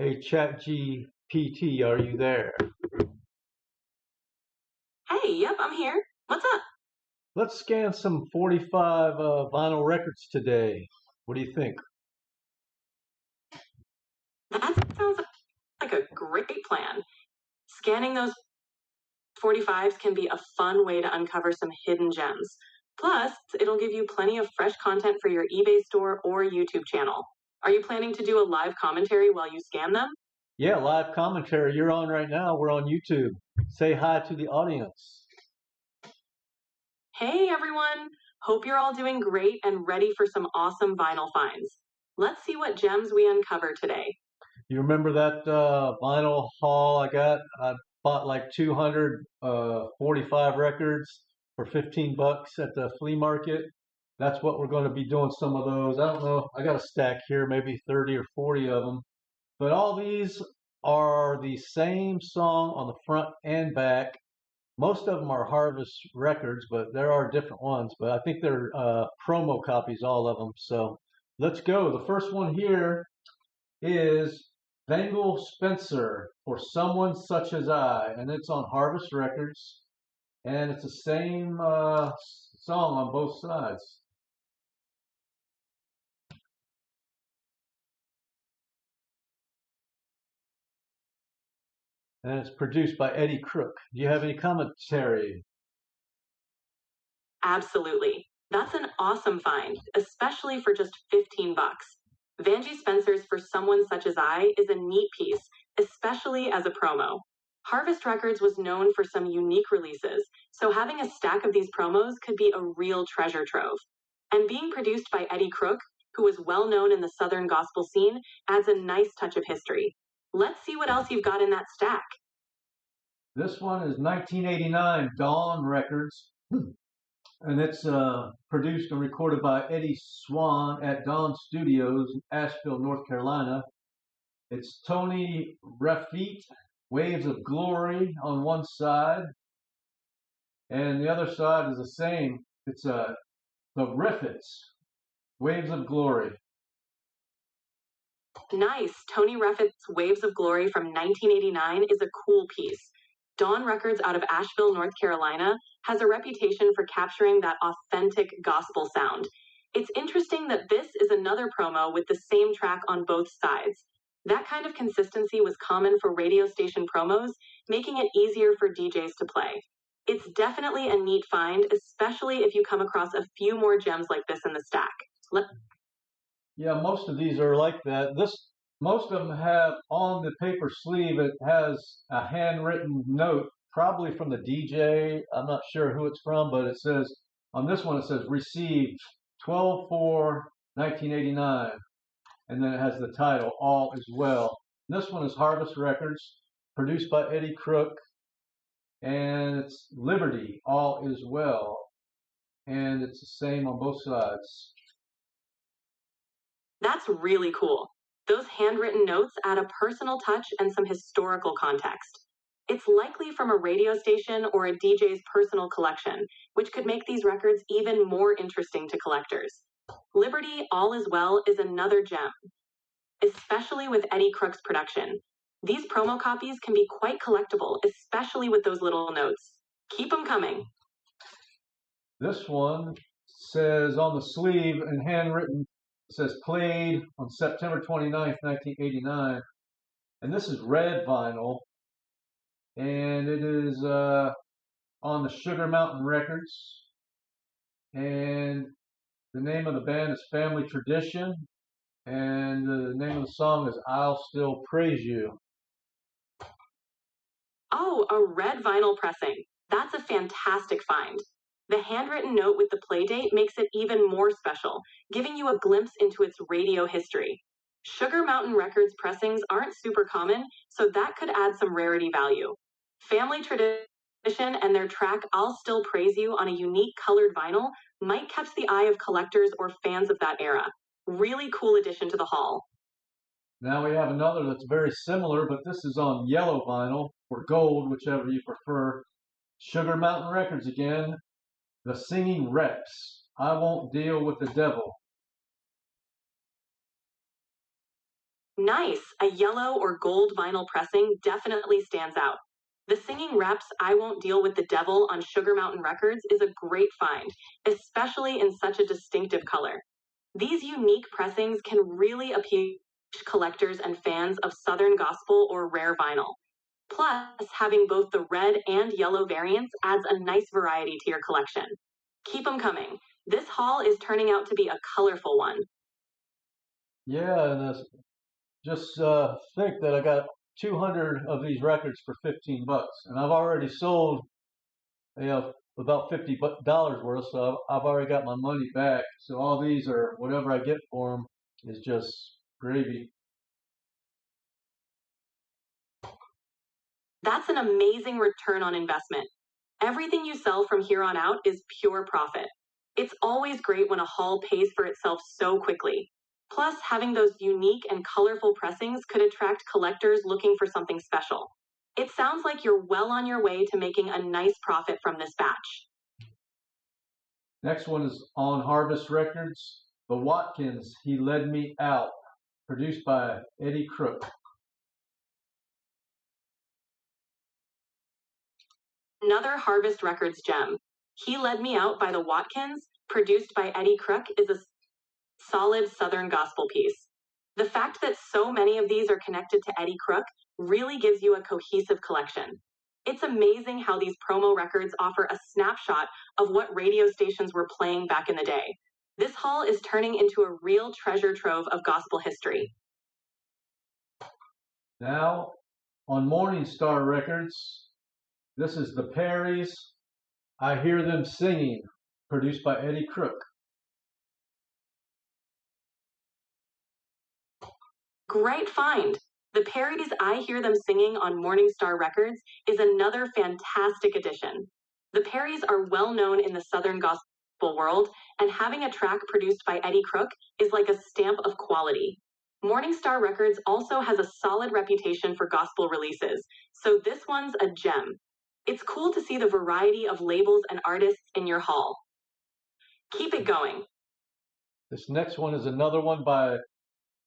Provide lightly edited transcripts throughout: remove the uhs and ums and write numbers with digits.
Hey, ChatGPT, are you there? Hey, yep, I'm here. What's up? Let's scan some 45 vinyl records today. What do you think? That sounds like a great plan. Scanning those 45s can be a fun way to uncover some hidden gems. Plus, it'll give you plenty of fresh content for your eBay store or YouTube channel. Are you planning to do a live commentary while you scan them? Yeah, live commentary. You're on right now. We're on YouTube. Say hi to the audience. Hey, everyone! Hope you're all doing great and ready for some awesome vinyl finds. Let's see what gems we uncover today. You remember that vinyl haul I got? I bought like 245 records for 15 bucks at the flea market. That's what we're going to be doing some of those. I don't know. I got a stack here, maybe 30 or 40 of them. But all these are the same song on the front and back. Most of them are Harvest records, but there are different ones. But I think they're promo copies, all of them. So let's go. The first one here is Bengal Spencer, For Someone Such as I, and it's on Harvest Records, and it's the same song on both sides. And it's produced by Eddie Crook. Do you have any commentary? Absolutely. That's an awesome find, especially for just 15 bucks. Vanjie Spencer's For Someone Such as I is a neat piece, especially as a promo. Harvest Records was known for some unique releases, so having a stack of these promos could be a real treasure trove. And being produced by Eddie Crook, who is well known in the Southern gospel scene, adds a nice touch of history. Let's see what else you've got in that stack. This one is 1989 Dawn Records, and it's produced and recorded by Eddie Swan at Dawn Studios in Asheville, North Carolina. It's Tony Refit, Waves of Glory on one side, and the other side is the same. It's the Riffits, Waves of Glory. Nice. Tony Reffitt's Waves of Glory from 1989 is a cool piece. Dawn Records out of Asheville, North Carolina, has a reputation for capturing that authentic gospel sound. It's interesting that this is another promo with the same track on both sides. That kind of consistency was common for radio station promos, making it easier for DJs to play. It's definitely a neat find, especially if you come across a few more gems like this in the stack. Yeah, most of these are like that. Most of them have on the paper sleeve, it has a handwritten note, probably from the DJ. I'm not sure who it's from, but it says, on this one, it says received 12/4/1989. And then it has the title, All Is Well. This one is Harvest Records, produced by Eddie Crook, and it's Liberty, All Is Well. And it's the same on both sides. That's really cool. Those handwritten notes add a personal touch and some historical context. It's likely from a radio station or a DJ's personal collection, which could make these records even more interesting to collectors. Liberty, All Is Well is another gem, especially with Eddie Crook's production. These promo copies can be quite collectible, especially with those little notes. Keep them coming. This one says on the sleeve in handwritten, it says played on September 29th, 1989. And this is red vinyl. And it is on the Sugar Mountain Records. And the name of the band is Family Tradition. And the name of the song is I'll Still Praise You. Oh, a red vinyl pressing. That's a fantastic find. The handwritten note with the play date makes it even more special, giving you a glimpse into its radio history. Sugar Mountain Records pressings aren't super common, so that could add some rarity value. Family Tradition and their track I'll Still Praise You on a unique colored vinyl might catch the eye of collectors or fans of that era. Really cool addition to the haul. Now we have another that's very similar, but this is on yellow vinyl or gold, whichever you prefer. Sugar Mountain Records again. The Singing Reps, I Won't Deal with the Devil. Nice, a yellow or gold vinyl pressing definitely stands out. The singing reps I Won't Deal with the Devil on Sugar Mountain Records is a great find, especially in such a distinctive color. These unique pressings can really appeal to collectors and fans of Southern gospel or rare vinyl. Plus, having both the red and yellow variants adds a nice variety to your collection. Keep them coming. This haul is turning out to be a colorful one. Yeah, and just think that I got 200 of these records for 15 bucks, and I've already sold, about $50 worth, so I've already got my money back. So all these are whatever I get for them is just gravy. That's an amazing return on investment. Everything you sell from here on out is pure profit. It's always great when a haul pays for itself so quickly. Plus, having those unique and colorful pressings could attract collectors looking for something special. It sounds like you're well on your way to making a nice profit from this batch. Next one is on Harvest Records, The Watkins, He Led Me Out, produced by Eddie Crook. Another Harvest Records gem. He Led Me Out by the Watkins, produced by Eddie Crook, is a solid Southern gospel piece. The fact that so many of these are connected to Eddie Crook really gives you a cohesive collection. It's amazing how these promo records offer a snapshot of what radio stations were playing back in the day. This haul is turning into a real treasure trove of gospel history. Now, on Morningstar Records, this is The Perrys, I Hear Them Singing, produced by Eddie Crook. Great find! The Perrys I Hear Them Singing on Morningstar Records is another fantastic addition. The Perrys are well known in the Southern gospel world, and having a track produced by Eddie Crook is like a stamp of quality. Morningstar Records also has a solid reputation for gospel releases, so this one's a gem. It's cool to see the variety of labels and artists in your haul. Keep it going. This next one is another one by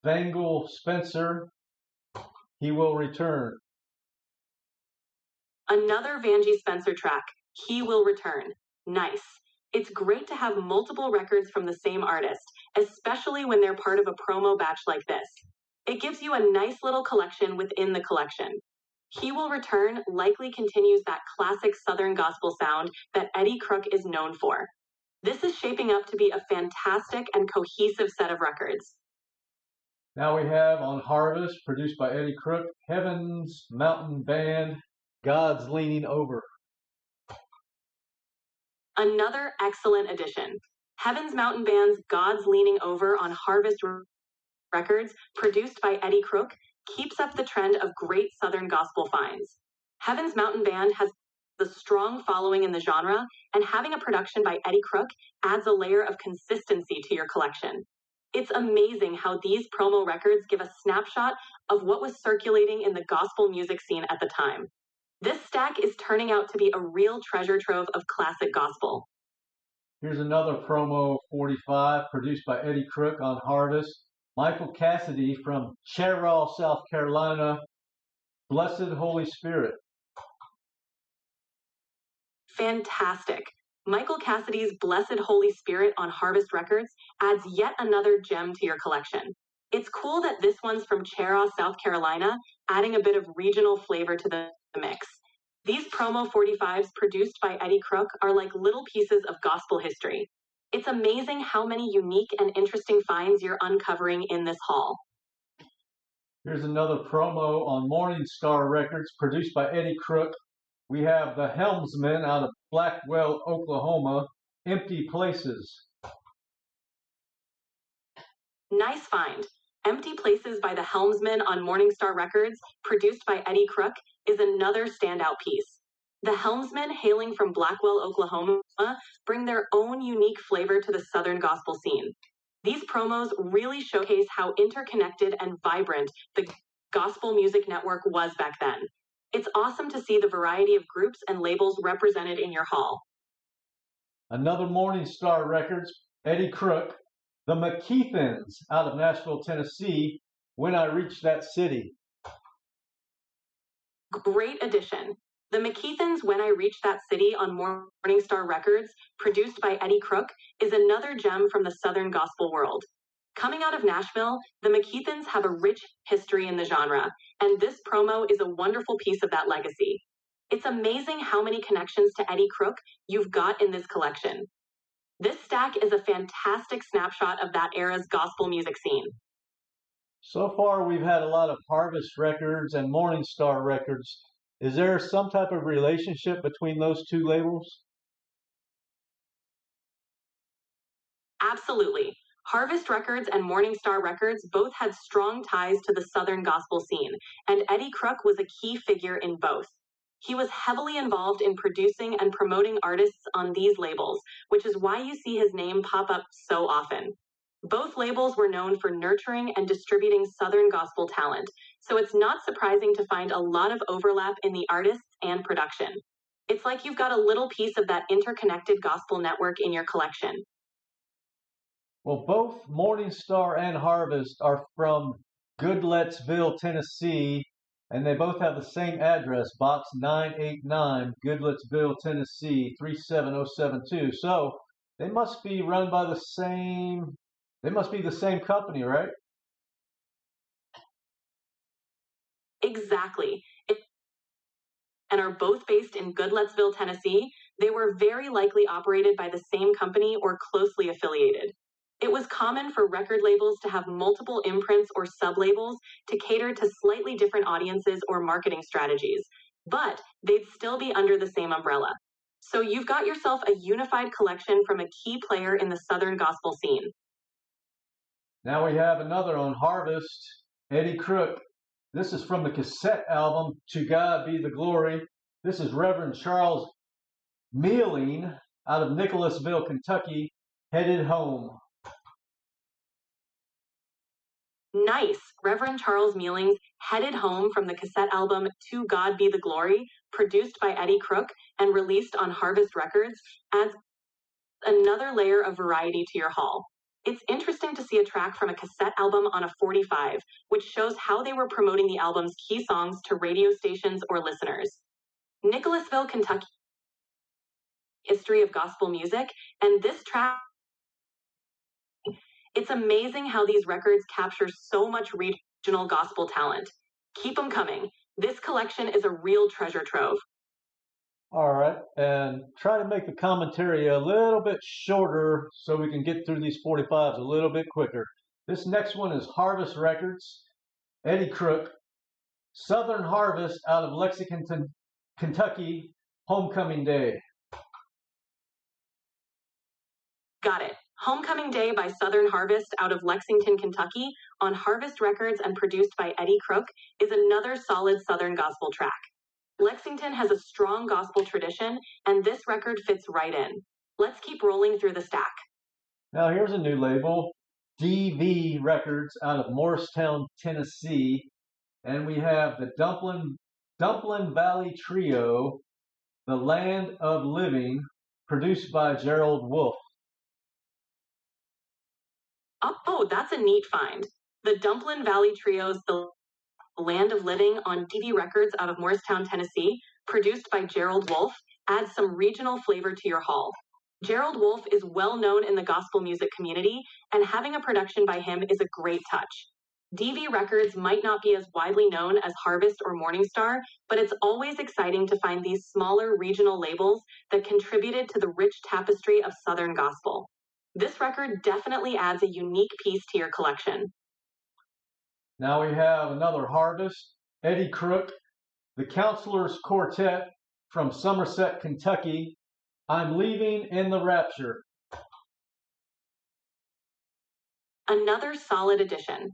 Vangle Spencer, He Will Return. Another Vangie Spencer track, He Will Return. Nice. It's great to have multiple records from the same artist, especially when they're part of a promo batch like this. It gives you a nice little collection within the collection. He Will Return likely continues that classic Southern gospel sound that Eddie Crook is known for. This is shaping up to be a fantastic and cohesive set of records. Now we have on Harvest, produced by Eddie Crook, Heaven's Mountain Band, God's Leaning Over. Another excellent addition. Heaven's Mountain Band's God's Leaning Over on Harvest Records, produced by Eddie Crook, keeps up the trend of great Southern gospel finds. Heaven's Mountain Band has the strong following in the genre, and having a production by Eddie Crook adds a layer of consistency to your collection. It's amazing how these promo records give a snapshot of what was circulating in the gospel music scene at the time. This stack is turning out to be a real treasure trove of classic gospel. Here's another promo 45, produced by Eddie Crook on Harvest. Michael Cassidy from Cheraw, South Carolina, Blessed Holy Spirit. Fantastic. Michael Cassidy's Blessed Holy Spirit on Harvest Records adds yet another gem to your collection. It's cool that this one's from Cheraw, South Carolina, adding a bit of regional flavor to the mix. These promo 45s produced by Eddie Crook are like little pieces of gospel history. It's amazing how many unique and interesting finds you're uncovering in this haul. Here's another promo on Morningstar Records, produced by Eddie Crook. We have The Helmsman out of Blackwell, Oklahoma, Empty Places. Nice find. Empty Places by The Helmsman on Morningstar Records, produced by Eddie Crook, is another standout piece. The Helmsmen, hailing from Blackwell, Oklahoma, bring their own unique flavor to the Southern gospel scene. These promos really showcase how interconnected and vibrant the gospel music network was back then. It's awesome to see the variety of groups and labels represented in your haul. Another Morningstar Records, Eddie Crook, The McKeithans out of Nashville, Tennessee, When I Reach That City. Great addition. The McKeithans' When I Reach That City on Morningstar Records, produced by Eddie Crook, is another gem from the Southern gospel world. Coming out of Nashville, the McKeithans have a rich history in the genre, and this promo is a wonderful piece of that legacy. It's amazing how many connections to Eddie Crook you've got in this collection. This stack is a fantastic snapshot of that era's gospel music scene. So far, we've had a lot of Harvest Records and Morningstar Records. Is there some type of relationship between those two labels? Absolutely. Harvest Records and Morningstar Records both had strong ties to the Southern gospel scene, and Eddie Crook was a key figure in both. He was heavily involved in producing and promoting artists on these labels, which is why you see his name pop up so often. Both labels were known for nurturing and distributing Southern gospel talent, so it's not surprising to find a lot of overlap in the artists and production. It's like you've got a little piece of that interconnected gospel network in your collection. Well, both Morningstar and Harvest are from Goodlettsville, Tennessee, and they both have the same address, Box 989, Goodlettsville, Tennessee, 37072. So they must be run by they must be the same company, right? Exactly. And are both based in Goodlettsville, Tennessee, they were very likely operated by the same company or closely affiliated. It was common for record labels to have multiple imprints or sub-labels to cater to slightly different audiences or marketing strategies, but they'd still be under the same umbrella. So you've got yourself a unified collection from a key player in the Southern gospel scene. Now we have another on Harvest, Eddie Crook. This is from the cassette album, To God Be the Glory. This is Reverend Charles Mealing out of Nicholasville, Kentucky, Headed Home. Nice. Reverend Charles Mealing's Headed Home from the cassette album To God Be the Glory, produced by Eddie Crook and released on Harvest Records, adds another layer of variety to your haul. It's interesting to see a track from a cassette album on a 45, which shows how they were promoting the album's key songs to radio stations or listeners. Nicholasville, Kentucky, history of gospel music, and this track, it's amazing how these records capture so much regional gospel talent. Keep them coming. This collection is a real treasure trove. All right, and try to make the commentary a little bit shorter so we can get through these 45s a little bit quicker. This next one is Harvest Records, Eddie Crook, Southern Harvest out of Lexington, Kentucky, Homecoming Day. Got it. Homecoming Day by Southern Harvest out of Lexington, Kentucky, on Harvest Records and produced by Eddie Crook, is another solid Southern gospel track. Lexington has a strong gospel tradition, and this record fits right in. Let's keep rolling through the stack. Now here's a new label, DV Records out of Morristown, Tennessee, and we have the Dumplin Valley Trio, The Land of Living, produced by Gerald Wolfe. Oh, that's a neat find. The Dumplin Valley Trio's The Land of Living on DV Records out of Morristown, Tennessee, produced by Gerald Wolfe, adds some regional flavor to your haul. Gerald Wolfe is well known in the gospel music community, and having a production by him is a great touch. DV Records might not be as widely known as Harvest or Morningstar, but it's always exciting to find these smaller regional labels that contributed to the rich tapestry of Southern gospel. This record definitely adds a unique piece to your collection. Now we have another Harvest, Eddie Crook, the Counselors Quartet from Somerset, Kentucky, I'm Leaving in the Rapture. Another solid addition.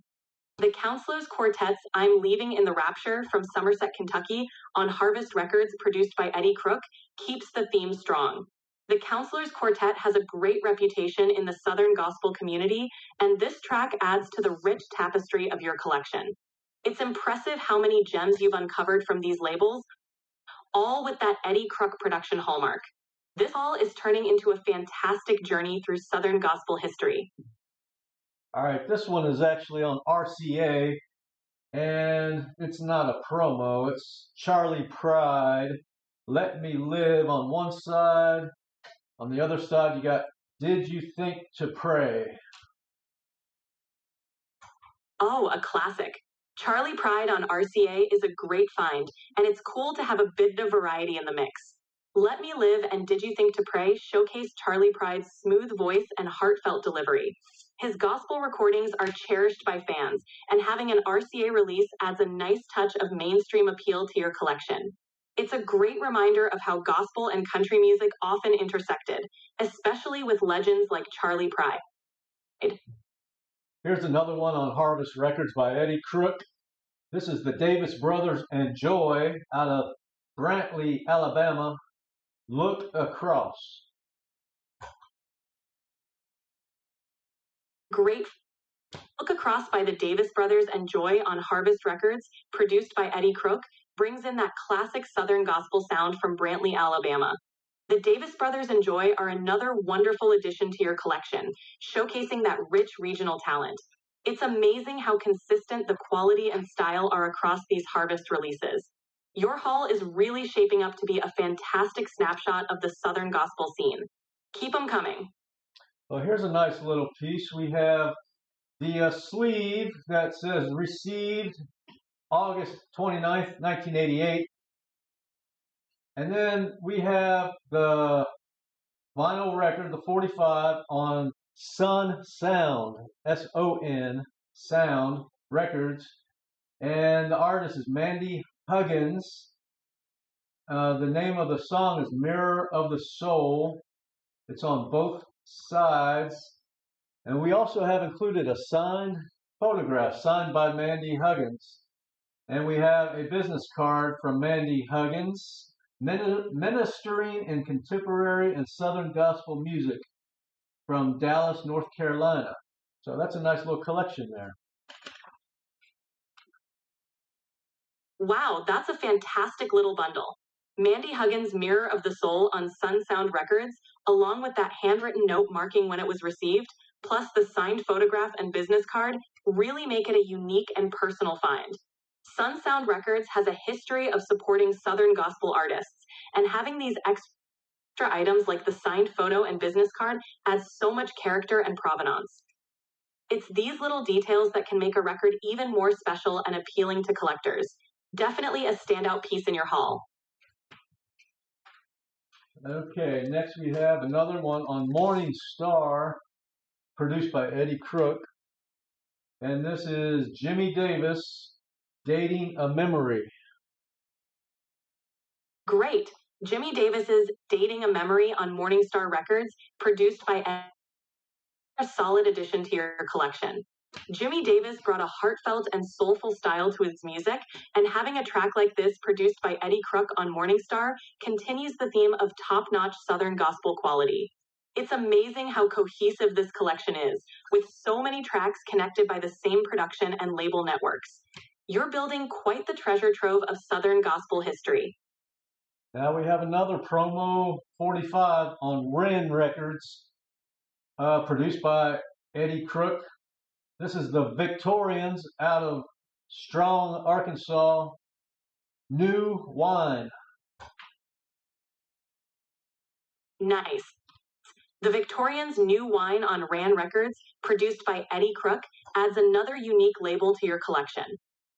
The Counselors Quartet's I'm Leaving in the Rapture from Somerset, Kentucky, on Harvest Records produced by Eddie Crook, keeps the theme strong. The Counselors Quartet has a great reputation in the Southern gospel community, and this track adds to the rich tapestry of your collection. It's impressive how many gems you've uncovered from these labels, all with that Eddie Crook production hallmark. This all is turning into a fantastic journey through Southern gospel history. All right, this one is actually on RCA, And it's not a promo, it's Charlie Pride, Let Me Live on one side. On the other side, you got Did You Think to Pray? Oh, a classic. Charlie Pride on RCA is a great find, and it's cool to have a bit of variety in the mix. Let Me Live and Did You Think to Pray showcase Charlie Pride's smooth voice and heartfelt delivery. His gospel recordings are cherished by fans, and having an RCA release adds a nice touch of mainstream appeal to your collection. It's a great reminder of how gospel and country music often intersected, especially with legends like Charlie Pride. Here's another one on Harvest Records by Eddie Crook. This is the Davis Brothers and Joy out of Brantley, Alabama. Look Across. Great. Look Across by the Davis Brothers and Joy on Harvest Records, produced by Eddie Crook, brings in that classic Southern gospel sound from Brantley, Alabama. The Davis Brothers and Joy are another wonderful addition to your collection, showcasing that rich regional talent. It's amazing how consistent the quality and style are across these Harvest releases. Your haul is really shaping up to be a fantastic snapshot of the Southern gospel scene. Keep them coming. Well, here's a nice little piece. We have the sleeve that says received August 29th, 1988. And then we have the vinyl record, the 45, on Sun Sound, S-O-N, Sound Records. And the artist is Mandy Huggins. The name of the song is Mirror of the Soul. It's on both sides. And we also have included a signed photograph signed by Mandy Huggins. And we have a business card from Mandy Huggins, ministering in contemporary and Southern gospel music from Dallas, North Carolina. So that's a nice little collection there. Wow, that's a fantastic little bundle. Mandy Huggins' Mirror of the Soul on Sun Sound Records, along with that handwritten note marking when it was received, plus the signed photograph and business card, really make it a unique and personal find. Sun Sound Records has a history of supporting Southern gospel artists, and having these extra items like the signed photo and business card adds so much character and provenance. It's these little details that can make a record even more special and appealing to collectors. Definitely a standout piece in your haul. Okay, next we have another one on Morningstar, produced by Eddie Crook. And this is Jimmy Davis, Dating a Memory. Great. Jimmy Davis's Dating a Memory on Morningstar Records, produced by a solid addition to your collection. Jimmy Davis brought a heartfelt and soulful style to his music, and having a track like this produced by Eddie Crook on Morningstar continues the theme of top-notch Southern gospel quality. It's amazing how cohesive this collection is, with so many tracks connected by the same production and label networks. You're building quite the treasure trove of Southern gospel history. Now we have another promo 45 on WREN Records, produced by Eddie Crook. This is the Victorians out of Strong, Arkansas, New Wine. Nice. The Victorians' New Wine on WREN Records, produced by Eddie Crook, adds another unique label to your collection.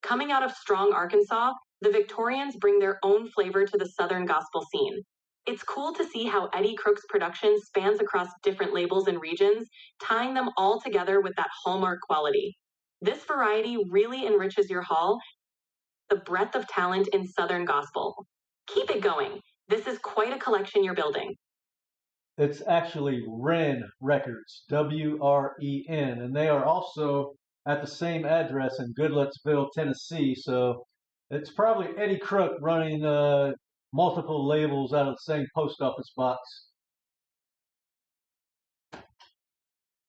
Coming out of Strong, Arkansas, the Victorians bring their own flavor to the Southern gospel scene. It's cool to see how Eddie Crook's production spans across different labels and regions, tying them all together with that hallmark quality. This variety really enriches your haul, the breadth of talent in Southern gospel. Keep it going. This is quite a collection you're building. It's actually WREN Records, W-R-E-N, and they are also at the same address in Goodlettsville, Tennessee. So it's probably Eddie Crook running multiple labels out of the same post office box.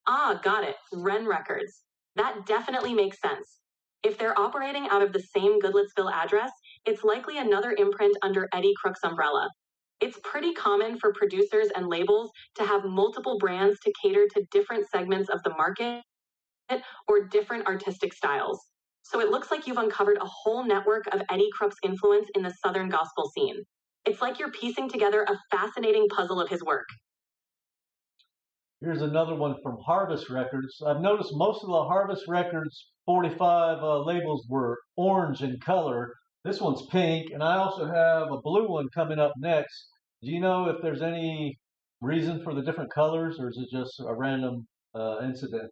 Ah, got it. WREN Records. That definitely makes sense. If they're operating out of the same Goodlettsville address, it's likely another imprint under Eddie Crook's umbrella. It's pretty common for producers and labels to have multiple brands to cater to different segments of the market or different artistic styles. So it looks like you've uncovered a whole network of Eddie Crook's influence in the Southern gospel scene. It's like you're piecing together a fascinating puzzle of his work. Here's another one from Harvest Records. I've noticed most of the Harvest Records 45 labels were orange in color. This one's pink, and I also have a blue one coming up next. Do you know if there's any reason for the different colors, or is it just a random incident?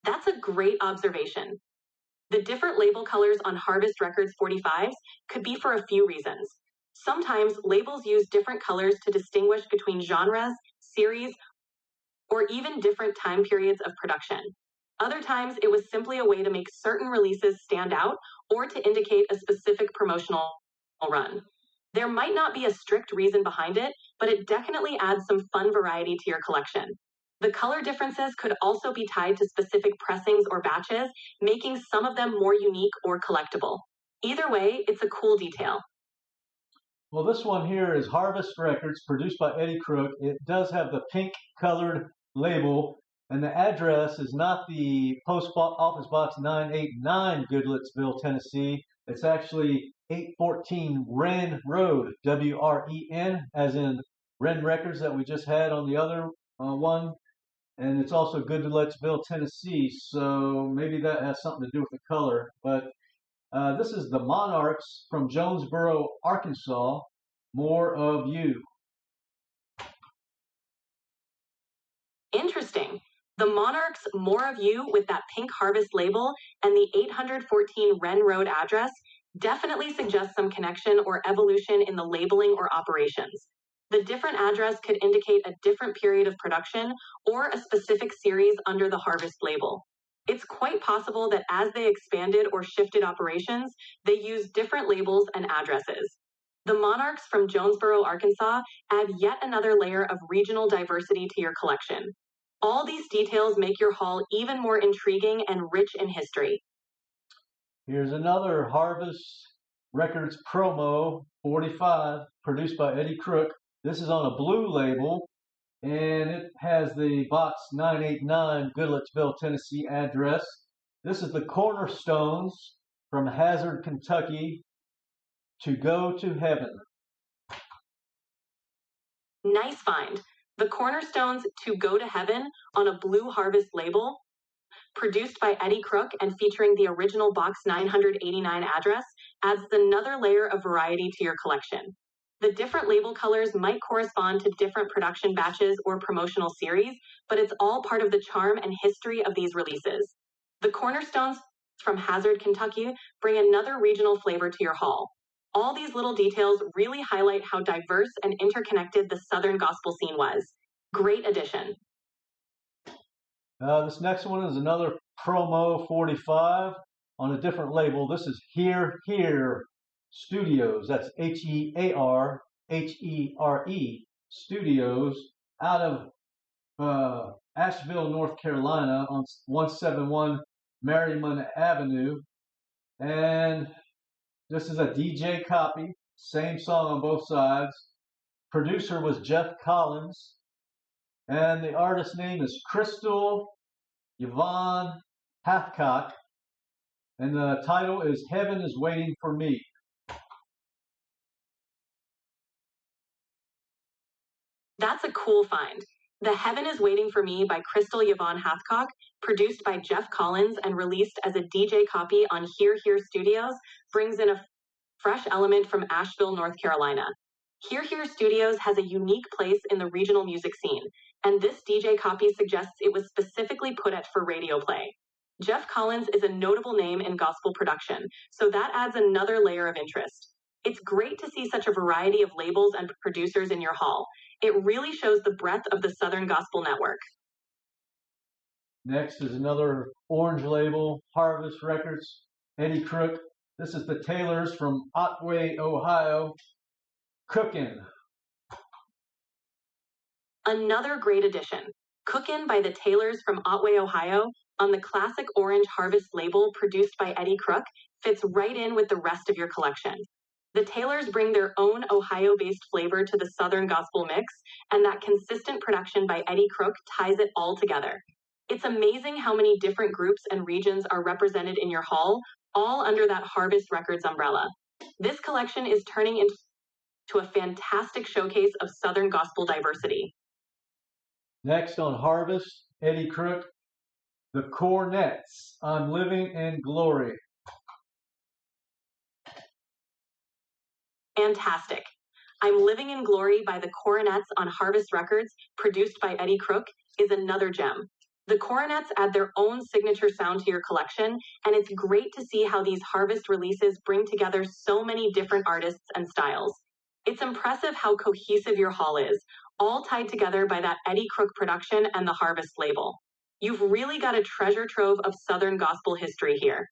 That's a great observation. The different label colors on Harvest Records 45s could be for a few reasons. Sometimes labels use different colors to distinguish between genres, series, or even different time periods of production. Other times, it was simply a way to make certain releases stand out or to indicate a specific promotional run. There might not be a strict reason behind it, but it definitely adds some fun variety to your collection. The color differences could also be tied to specific pressings or batches, making some of them more unique or collectible. Either way, it's a cool detail. Well, this one here is Harvest Records, produced by Eddie Crook. It does have the pink colored label, and the address is not the post office box 989, Goodlettsville, Tennessee. It's actually 814 WREN Road, WREN, as in WREN Records that we just had on the other one. And it's also Goodlettsville, Tennessee. So maybe that has something to do with the color. But this is the Monarchs from Jonesboro, Arkansas. More of You. Interesting. The Monarchs More of You with that pink Harvest label and the 814 Wren Road address definitely suggests some connection or evolution in the labeling or operations. The different address could indicate a different period of production or a specific series under the Harvest label. It's quite possible that as they expanded or shifted operations, they used different labels and addresses. The Monarchs from Jonesboro, Arkansas add yet another layer of regional diversity to your collection. All these details make your haul even more intriguing and rich in history. Here's another Harvest Records promo 45, produced by Eddie Crook. This is on a blue label, and it has the box 989 Goodlettsville, Tennessee address. This is the Cornerstones from Hazard, Kentucky, To Go to Heaven. Nice find. The Cornerstones To Go to Heaven on a blue Harvest label, produced by Eddie Crook and featuring the original box 989 address, adds another layer of variety to your collection. The different label colors might correspond to different production batches or promotional series, but it's all part of the charm and history of these releases. The Cornerstones from Hazard, Kentucky bring another regional flavor to your haul. All these little details really highlight how diverse and interconnected the Southern gospel scene was. Great addition. This next one is another promo 45 on a different label. This is Here Studios. That's HearHere Studios out of Asheville, North Carolina on 171 Merriman Avenue. And this is a DJ copy, same song on both sides. Producer was Jeff Collins, and the artist name is Crystal Yvonne Hathcock, and the title is Heaven is Waiting for Me. That's a cool find. The Heaven is Waiting for Me by Crystal Yvonne Hathcock, produced by Jeff Collins and released as a DJ copy on Here Studios, brings in a fresh element from Asheville, North Carolina. Here Studios has a unique place in the regional music scene, and this DJ copy suggests it was specifically put at for radio play. Jeff Collins is a notable name in gospel production, so that adds another layer of interest. It's great to see such a variety of labels and producers in your haul. It really shows the breadth of the Southern Gospel Network. Next is another orange label, Harvest Records, Eddie Crook. This is the Taylors from Otway, Ohio, Cookin'. Another great addition. Cookin' by the Taylors from Otway, Ohio, on the classic orange Harvest label produced by Eddie Crook, fits right in with the rest of your collection. The Taylors bring their own Ohio-based flavor to the Southern gospel mix, and that consistent production by Eddie Crook ties it all together. It's amazing how many different groups and regions are represented in your hall, all under that Harvest Records umbrella. This collection is turning into a fantastic showcase of Southern gospel diversity. Next on Harvest, Eddie Crook, the Quartets, I'm Living in Glory. Fantastic. I'm Living in Glory by the Quartets on Harvest Records, produced by Eddie Crook, is another gem. The Quartets add their own signature sound to your collection, and it's great to see how these Harvest releases bring together so many different artists and styles. It's impressive how cohesive your haul is, all tied together by that Eddie Crook production and the Harvest label. You've really got a treasure trove of Southern gospel history here.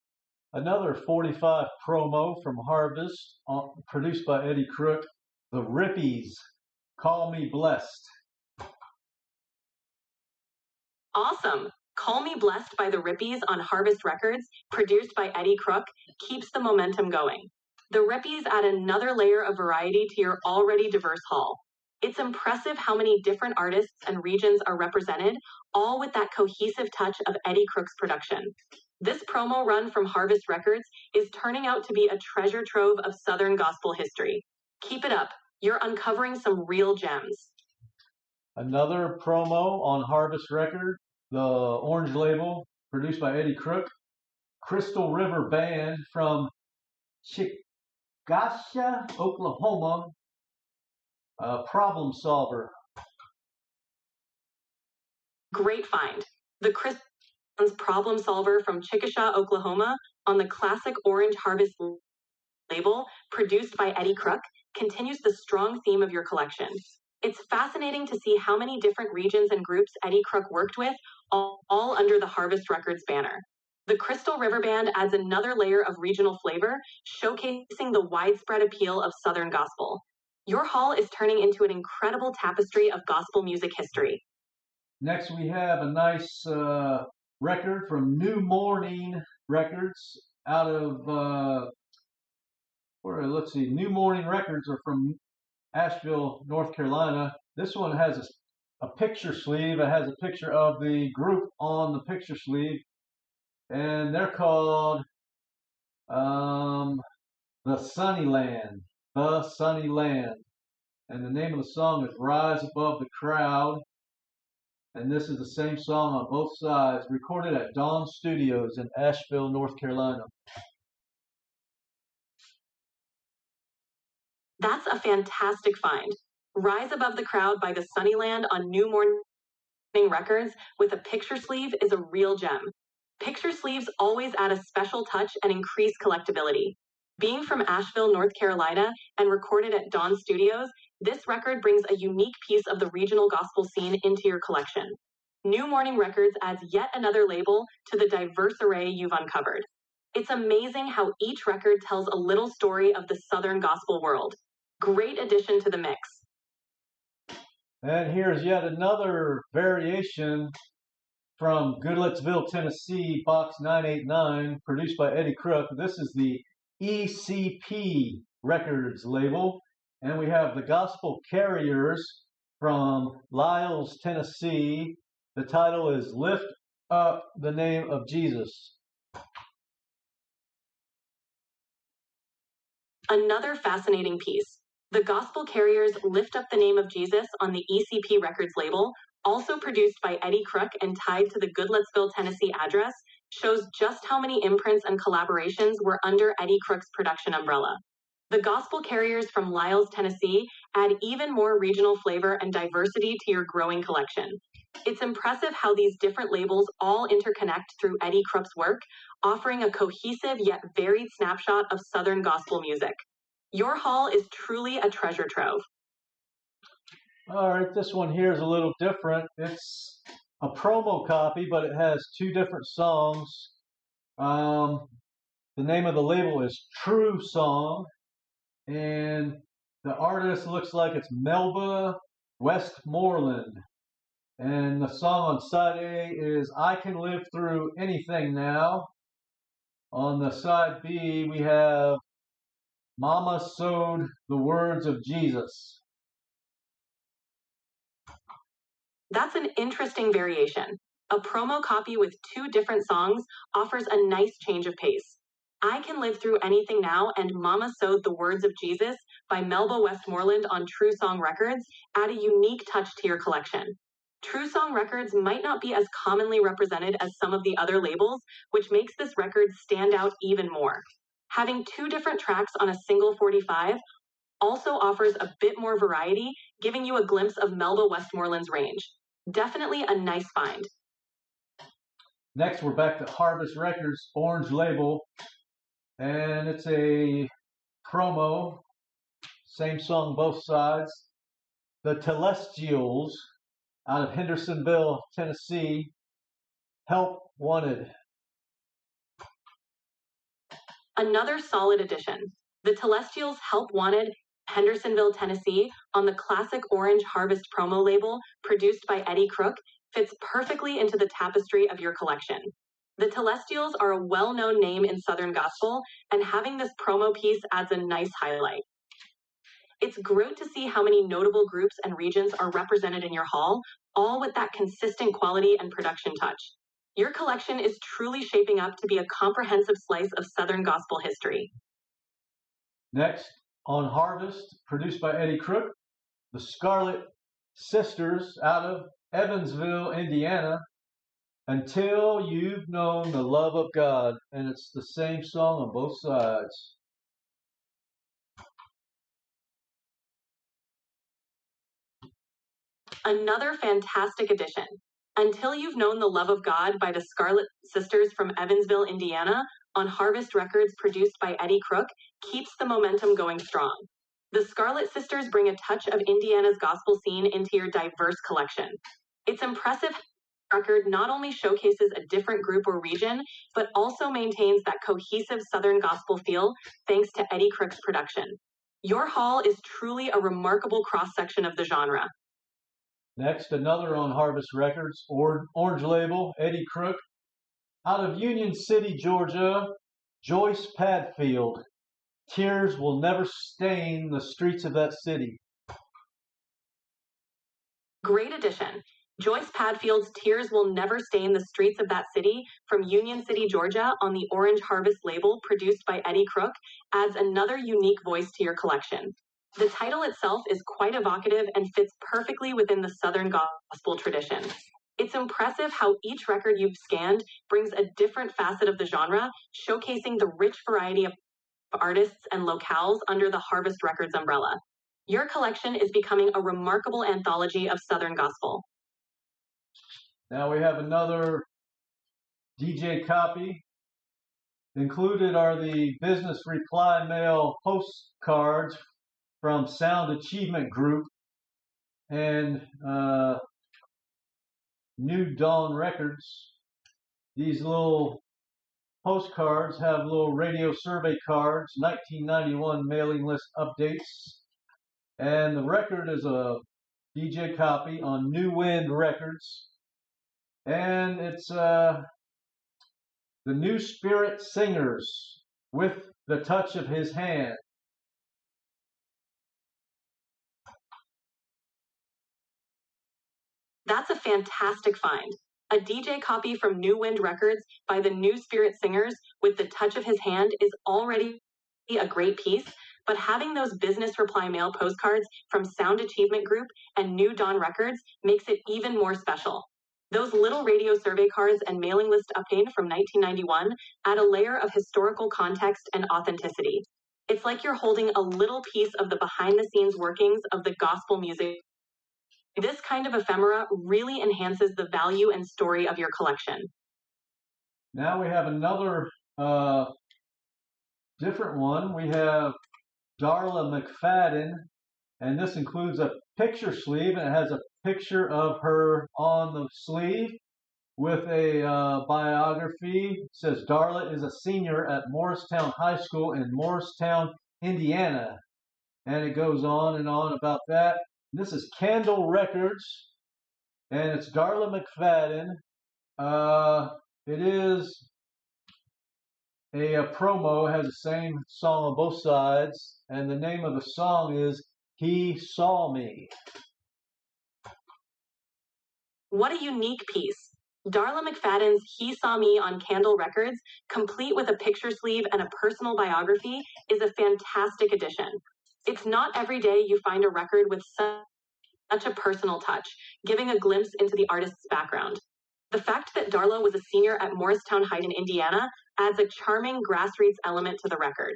Another 45 promo from Harvest, produced by Eddie Crook, the Rippies, Call Me Blessed. Awesome. Call Me Blessed by the Rippies on Harvest Records, produced by Eddie Crook, keeps the momentum going. The Rippies add another layer of variety to your already diverse haul. It's impressive how many different artists and regions are represented, all with that cohesive touch of Eddie Crook's production. This promo run from Harvest Records is turning out to be a treasure trove of Southern gospel history. Keep it up. You're uncovering some real gems. Another promo on Harvest Record, the Orange label, produced by Eddie Crook, Crystal River Band from Chickasha, Oklahoma, Problem Solver. Great find. The Crystal's Problem Solver from Chickasha, Oklahoma, on the classic Orange Harvest label, produced by Eddie Crook, continues the strong theme of your collection. It's fascinating to see how many different regions and groups Eddie Crook worked with, all under the Harvest Records banner. The Crystal River Band adds another layer of regional flavor, showcasing the widespread appeal of Southern gospel. Your haul is turning into an incredible tapestry of gospel music history. Next, we have a nice record from New Morning Records out of, let's see, New Morning Records are from Nashville, North Carolina. This one has a picture sleeve. It has a picture of the group on the picture sleeve, and they're called The Sunny Land. The Sunny Land. And the name of the song is Rise Above the Crowd. And this is the same song on both sides, recorded at Dawn Studios in Asheville, North Carolina. That's a fantastic find. Rise Above the Crowd by the Sunnyland on New Morning Records with a picture sleeve is a real gem. Picture sleeves always add a special touch and increase collectability. Being from Asheville, North Carolina, and recorded at Dawn Studios, this record brings a unique piece of the regional gospel scene into your collection. New Morning Records adds yet another label to the diverse array you've uncovered. It's amazing how each record tells a little story of the Southern gospel world. Great addition to the mix. And here's yet another variation from Goodlettsville, Tennessee, Box 989, produced by Eddie Crook. This is the ECP Records label. And we have the Gospel Carriers from Lyles, Tennessee. The title is Lift Up the Name of Jesus. Another fascinating piece. The Gospel Carriers Lift Up the Name of Jesus on the ECP Records label, also produced by Eddie Crook and tied to the Goodlettsville, Tennessee address, shows just how many imprints and collaborations were under Eddie Crook's production umbrella. The Gospel Carriers from Lyles, Tennessee add even more regional flavor and diversity to your growing collection. It's impressive how these different labels all interconnect through Eddie Crook's work, offering a cohesive yet varied snapshot of Southern gospel music. Your haul is truly a treasure trove. All right, this one here is a little different. It's a promo copy, but it has two different songs. The name of the label is True Song, and the artist looks like it's Melba Westmoreland. And the song on side A is I Can Live Through Anything Now. On the side B, we have Mama Sowed the Words of Jesus. That's an interesting variation. A promo copy with 2 different songs offers a nice change of pace. I Can Live Through Anything Now and Mama Sewed the Words of Jesus by Melba Westmoreland on True Song Records add a unique touch to your collection. True Song Records might not be as commonly represented as some of the other labels, which makes this record stand out even more. Having 2 different tracks on a single 45 also offers a bit more variety, giving you a glimpse of Melba Westmoreland's range. Definitely a nice find. Next, we're back to Harvest Records, Orange Label, and it's a promo, same song both sides. The Telestials out of Hendersonville, Tennessee, Help Wanted. Another solid addition. The Telestials Help Wanted, Hendersonville, Tennessee, on the classic Orange Harvest promo label produced by Eddie Crook, fits perfectly into the tapestry of your collection. The Telestials are a well-known name in Southern Gospel, and having this promo piece adds a nice highlight. It's great to see how many notable groups and regions are represented in your haul, all with that consistent quality and production touch. Your collection is truly shaping up to be a comprehensive slice of Southern Gospel history. Next, on Harvest, produced by Eddie Crook, the Scarlet Sisters out of Evansville, Indiana, Until You've Known the Love of God, and it's the same song on both sides. Another fantastic addition. Until You've Known the Love of God by the Scarlet Sisters from Evansville, Indiana, on Harvest Records produced by Eddie Crook, keeps the momentum going strong. The Scarlet Sisters bring a touch of Indiana's gospel scene into your diverse collection. Its impressive record not only showcases a different group or region, but also maintains that cohesive Southern gospel feel thanks to Eddie Crook's production. Your haul is truly a remarkable cross-section of the genre. Next, another on Harvest Records, Orange Label, Eddie Crook, out of Union City, Georgia, Joyce Padfield, Tears Will Never Stain the Streets of That City. Great addition. Joyce Padfield's Tears Will Never Stain the Streets of That City from Union City, Georgia on the Orange Harvest label produced by Eddie Crook adds another unique voice to your collection. The title itself is quite evocative and fits perfectly within the Southern gospel tradition. It's impressive how each record you've scanned brings a different facet of the genre, showcasing the rich variety of artists and locales under the Harvest Records umbrella. Your collection is becoming a remarkable anthology of Southern gospel. Now we have another DJ copy. Included are the business reply mail postcards from Sound Achievement Group and New Dawn Records. These little postcards have little radio survey cards, 1991 mailing list updates, and the record is a DJ copy on New Wind Records, and it's the New Spirit Singers with the Touch of His Hand. That's a fantastic find. A DJ copy from New Wind Records by the New Spirit Singers with the Touch of His Hand is already a great piece, but having those business reply mail postcards from Sound Achievement Group and New Dawn Records makes it even more special. Those little radio survey cards and mailing list update from 1991 add a layer of historical context and authenticity. It's like you're holding a little piece of the behind-the-scenes workings of the gospel music. This kind of ephemera really enhances the value and story of your collection. Now we have another different one. We have Darla McFadden, and this includes a picture sleeve, and it has a picture of her on the sleeve with a biography. It says Darla is a senior at Morristown High School in Morristown, Indiana. And it goes on and on about that. This is Candle Records, and it's Darla McFadden. It is a promo. It has the same song on both sides, and the name of the song is He Saw Me. What a unique piece. Darla McFadden's He Saw Me on Candle Records, complete with a picture sleeve and a personal biography, is a fantastic addition. It's not every day you find a record with such a personal touch, giving a glimpse into the artist's background. The fact that Darla was a senior at Morristown High in Indiana adds a charming grassroots element to the record.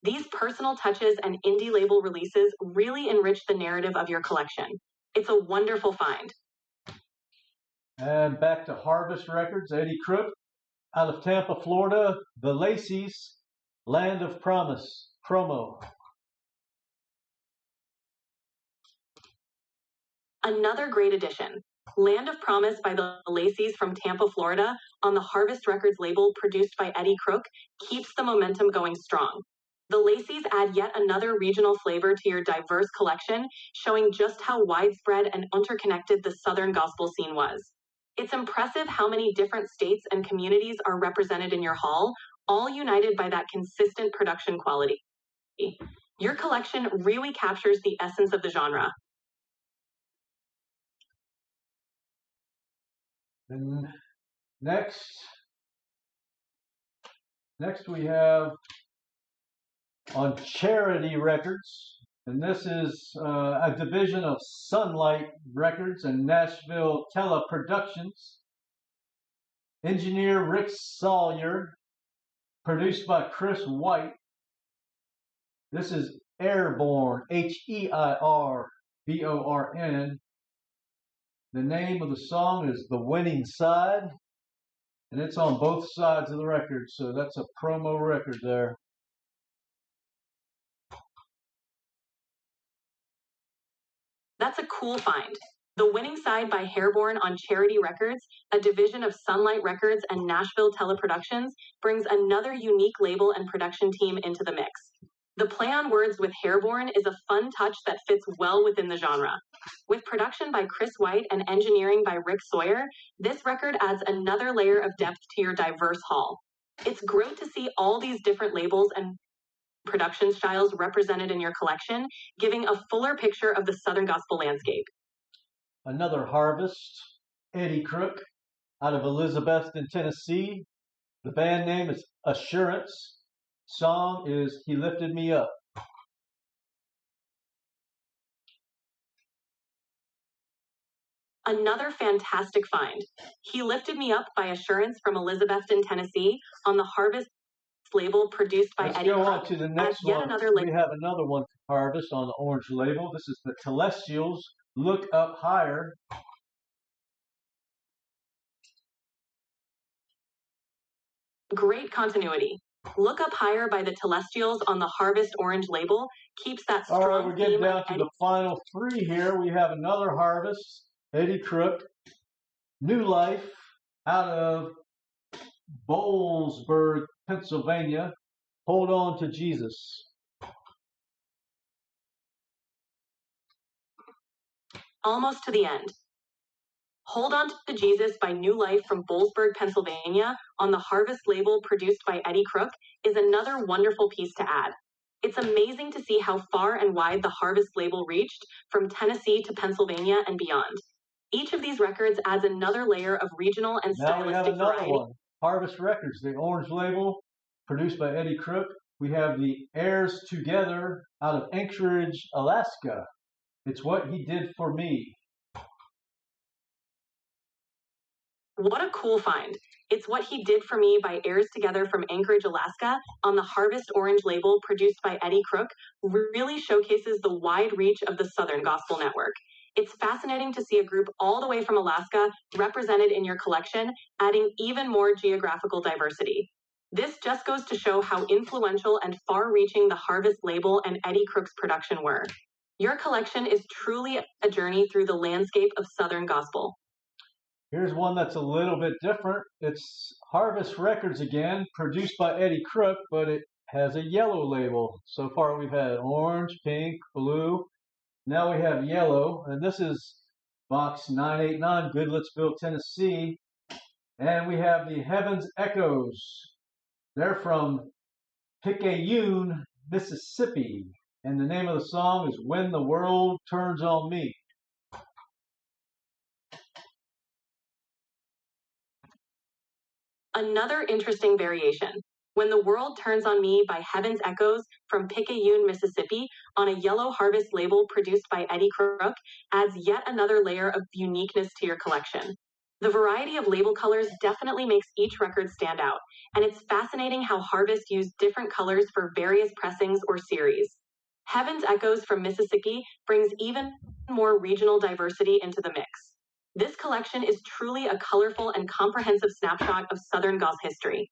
These personal touches and indie label releases really enrich the narrative of your collection. It's a wonderful find. And back to Harvest Records, Eddie Crook, out of Tampa, Florida, the Lacey's Land of Promise promo. Another great addition. Land of Promise by the Lacey's from Tampa, Florida, on the Harvest Records label produced by Eddie Crook, keeps the momentum going strong. The Lacey's add yet another regional flavor to your diverse collection, showing just how widespread and interconnected the Southern gospel scene was. It's impressive how many different states and communities are represented in your haul, all united by that consistent production quality. Your collection really captures the essence of the genre. And next we have on Charity Records, and this is a division of Sunlight Records and Nashville Teleproductions. Engineer Rick Sawyer, produced by Chris White. This is Airborne, Heirborn. The name of the song is The Winning Side, and it's on both sides of the record, so that's a promo record there. That's a cool find. The Winning Side by Hairborn on Charity Records, a division of Sunlight Records and Nashville Teleproductions, brings another unique label and production team into the mix. The play on words with Hairborn is a fun touch that fits well within the genre. With production by Chris White and engineering by Rick Sawyer, this record adds another layer of depth to your diverse haul. It's great to see all these different labels and production styles represented in your collection, giving a fuller picture of the Southern gospel landscape. Another Harvest, Eddie Crook, out of Elizabethton, Tennessee. The band name is Assurance. Song is He Lifted Me Up. Another fantastic find. He Lifted Me Up by Assurance from Elizabethton, Tennessee, on the Harvest label produced by Eddie Crook. Let's go on to the next one. We have another one for Harvest on the orange label. This is the Telestials, Look Up Higher. Great continuity. Look Up Higher by the Telestials on the Harvest orange label keeps that strong. All right, we're getting down to the final three here. We have another Harvest, Eddie Crook, New Life, out of Bowlesburg, Pennsylvania. Hold On to Jesus. Almost to the end. Hold On to Jesus by New Life from Bowlesburg, Pennsylvania, on the Harvest label produced by Eddie Crook, is another wonderful piece to add. It's amazing to see how far and wide the Harvest label reached, from Tennessee to Pennsylvania and beyond. Each of these records adds another layer of regional and stylistic variety. Now we have another one, Harvest Records, the orange label, produced by Eddie Crook. We have the Heirs Together out of Anchorage, Alaska. It's What He Did for Me. What a cool find. It's What He Did for Me by Heirs Together from Anchorage, Alaska, on the Harvest orange label produced by Eddie Crook, really showcases the wide reach of the Southern Gospel Network. It's fascinating to see a group all the way from Alaska represented in your collection, adding even more geographical diversity. This just goes to show how influential and far-reaching the Harvest label and Eddie Crook's production were. Your collection is truly a journey through the landscape of Southern Gospel. Here's one that's a little bit different. It's Harvest Records again, produced by Eddie Crook, but it has a yellow label. So far we've had orange, pink, blue. Now we have yellow, and this is box 989, Goodlettsville, Tennessee. And we have the Heavens Echoes. They're from Picayune, Mississippi. And the name of the song is When the World Turns on Me. Another interesting variation. When the World Turns on Me by Heaven's Echoes from Picayune, Mississippi, on a Yellow Harvest label produced by Eddie Crook, adds yet another layer of uniqueness to your collection. The variety of label colors definitely makes each record stand out, and it's fascinating how Harvest used different colors for various pressings or series. Heaven's Echoes from Mississippi brings even more regional diversity into the mix. This collection is truly a colorful and comprehensive snapshot of Southern gospel history.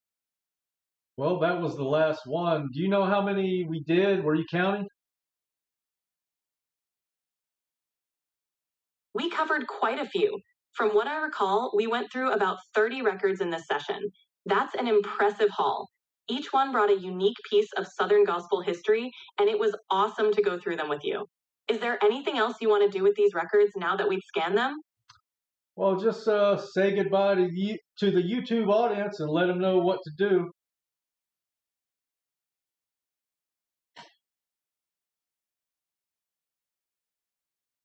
Well, that was the last one. Do you know how many we did? Were you counting? We covered quite a few. From what I recall, we went through about 30 records in this session. That's an impressive haul. Each one brought a unique piece of Southern gospel history, and it was awesome to go through them with you. Is there anything else you want to do with these records now that we've scanned them? Well, just say goodbye to the YouTube audience and let them know what to do.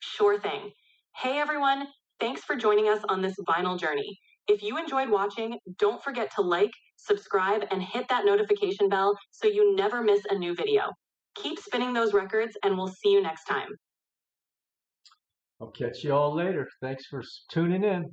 Sure thing. Hey everyone, thanks for joining us on this vinyl journey. If you enjoyed watching, don't forget to like, subscribe, and hit that notification bell so you never miss a new video. Keep spinning those records, and we'll see you next time. I'll catch you all later. Thanks for tuning in.